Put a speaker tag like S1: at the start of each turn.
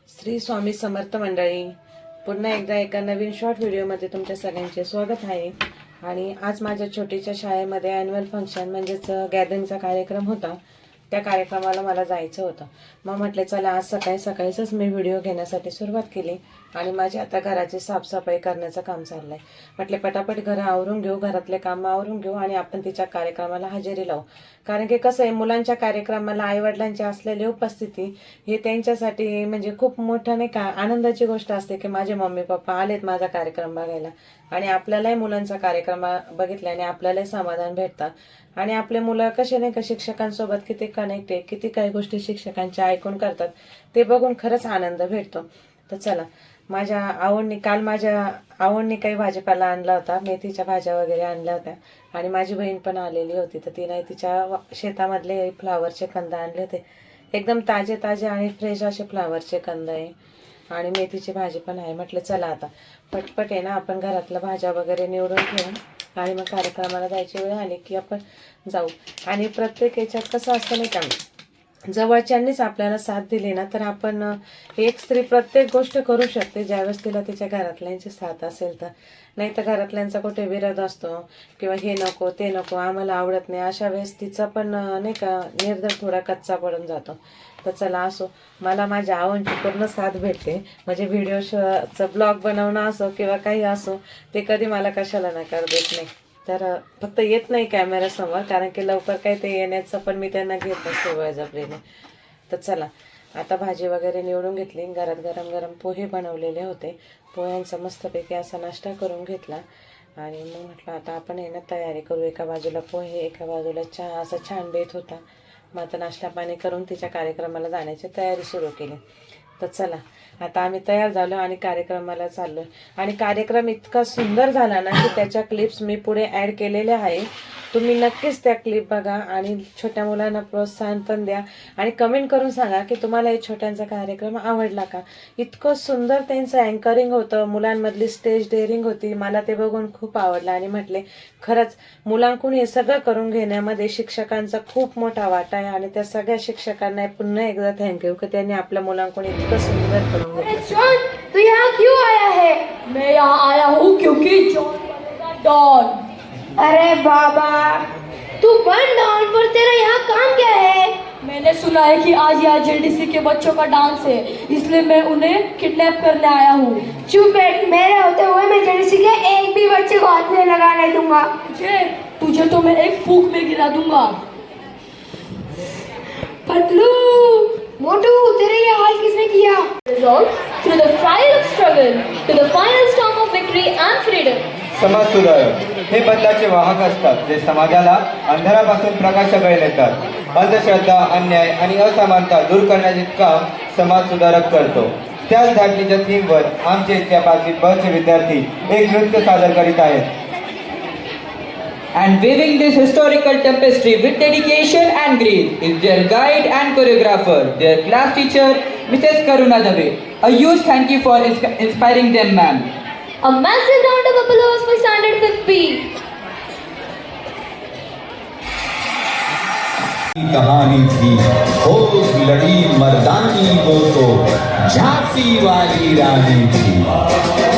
S1: श्री स्वामी समर्थ मंडळी, पुन्हा एकदा एका नवीन शॉर्ट व्हिडिओमध्ये तुमच्या सगळ्यांचे स्वागत आहे. आणि आज माझ्या छोटीच्या शाळेमध्ये ॲन्युअल फंक्शन म्हणजेच गॅदरिंगचा कार्यक्रम होता. त्या कार्यक्रमाला मला जायचं होतं. मग म्हटले चला आज सकाळीच मी व्हिडिओ घेण्यासाठी सुरुवात केली. आणि माझी आता घराची साफसफाई करण्याचं काम चाललंय. म्हटले पटापट घर आवरून घेऊ, घरातले काम आवरून घेऊ आणि आपण तिच्या कार्यक्रमाला हजेरी लावू. कारण की कसं आहे, मुलांच्या कार्यक्रमाला आईवडिलांची असलेली उपस्थिती हे त्यांच्यासाठी म्हणजे खूप मोठं नाही का आनंदाची गोष्ट असते की माझे मम्मी पप्पा आलेत माझा कार्यक्रम बघायला. आणि आपल्यालाही मुलांचा कार्यक्रम बघितल्याने आपल्यालाही समाधान भेटतं. आणि आपले मुलं कसे नाही का शिक्षकांसोबत किती कनेक्ट आहे, किती काही गोष्टी शिक्षकांच्या ऐकून करतात ते बघून खरंच आनंद भेटतो. तर चला, माझ्या आवडणी काही भाजीपाला आणला होता, मेथीच्या भाज्या वगैरे आणल्या होत्या. आणि माझी बहीण पण आलेली होती, तर तिने तिच्या शेतामधले फ्लावरचे कंद आणले होते. एकदम ताजे आणि फ्रेश असे फ्लावरचे कंद आहे. आणि मेथीची भाजी पण आहे. म्हटलं चला आता पटपट आहे ना, आपण घरातल्या भाज्या वगैरे निवडून ठेवून आणि मग कार्यक्रमाला जायची वेळ आली की आपण जाऊ. आणि प्रत्येक याच्यात कसं असतं नाही का, जवळच्यांनीच आपल्याला साथ दिली ना तर आपण एक स्त्री प्रत्येक गोष्ट करू शकते ज्यावेळेस तिला तिच्या घरातल्यांची साथ असेल तर. नाही तर घरातल्यांचा कुठे विरोध असतो किंवा हे नको ते नको आम्हाला आवडत नाही, अशा वेळेस तिचा पण नाही का निर्धार थोडा कच्चा पडून जातो. तर चला असो, मला माझ्या आवडीची पूर्ण साथ भेटते. म्हणजे व्हिडिओचं ब्लॉग बनवणं असो किंवा काही असो, ते कधी मला कशाला नकार देत नाही. तर फक्त येत नाही कॅमेऱ्यासमोर, कारण की लवकर काही ते येण्याचं पण मी त्यांना घेत असते बळजबरीने. तर चला, आता भाजी वगैरे निवडून घेतली. घरात गरम गरम पोहे बनवलेले होते. पोह्यांचा मस्तपैकी असा नाश्ता करून घेतला. आणि मग म्हटलं आता आपण आहे ना तयारी करू. एका बाजूला पोहे, एका बाजूला चहा, असा छान बेत होता. मग आता नाश्ता पाणी करून तिच्या कार्यक्रमाला जाण्याची तयारी सुरू केली. तर चला, आता आम्ही तयार झालो आणि कार्यक्रमाला चाललो. आणि कार्यक्रम इतका सुंदर झाला ना की त्याच्या क्लिप्स मी पुढे ॲड केलेल्या आहे. तुम्ही नक्कीच त्या क्लिप बघा आणि छोट्या मुलांना प्रोत्साहन पण द्या. आणि कमेंट करून सांगा की तुम्हाला हे छोट्यांचा कार्यक्रम आवडला का. इतकं सुंदर त्यांचं अँकरिंग होतं, मुलांमधली स्टेज डेअरिंग होती. मला ते बघून खूप आवडलं. आणि म्हटले खरंच मुलांकडून हे सगळं करून घेण्यामध्ये शिक्षकांचा खूप मोठा वाटा आहे. आणि त्या सगळ्या शिक्षकांना पुन्हा एकदा थँक्यू की त्यांनी आपल्या मुलांकडून इतकं सुंदर करून घेतलं.
S2: तू यहाँ क्यों आया है? मैं यहाँ आया हूँ क्योंकि जॉन बनेगा डॉन। अरे बाबा, तू बन डॉन, पर तेरा यहाँ काम क्या है? मैंने सुना है कि आज यहाँ जेडीसी के बच्चों का डांस है, इसलिए मैं उन्हें किडनैप करने आया हूँ। चुप बैठ, मेरे होते हुए मैं जेडीसी के एक भी बच्चे को हाथ नहीं लगाने दूंगा। तुझे तो मैं एक फूंक में गिरा दूंगा। पतलू, मोटू, तेरे ये हाल किसने KIA? Resolve through the fire of struggle to the final storm of victory and freedom.
S3: समाज सुधारक हे बदलाचे वाहक असतात, जे समाजाला अंधारापासून प्रकाशाकडे नेतात. अंधश्रद्धा, अन्याय आणि असमानता दूर करण्याचे काम समाज सुधारक करतो. त्याच धाटणीच्या थीमवर आमचे इथल्या 5वी ब चे विद्यार्थी एक नृत्य सादर करीत आहेत.
S4: And weaving this historical tapestry with dedication and grace is their guide and choreographer, their class teacher, Mrs. Karuna Dave. A huge thank you for inspiring them, ma'am.
S2: A massive round of applause for Standard 5B.
S5: कहानी थी खूब लड़ी मर्दानी, वो तो झांसी वाली रानी थी।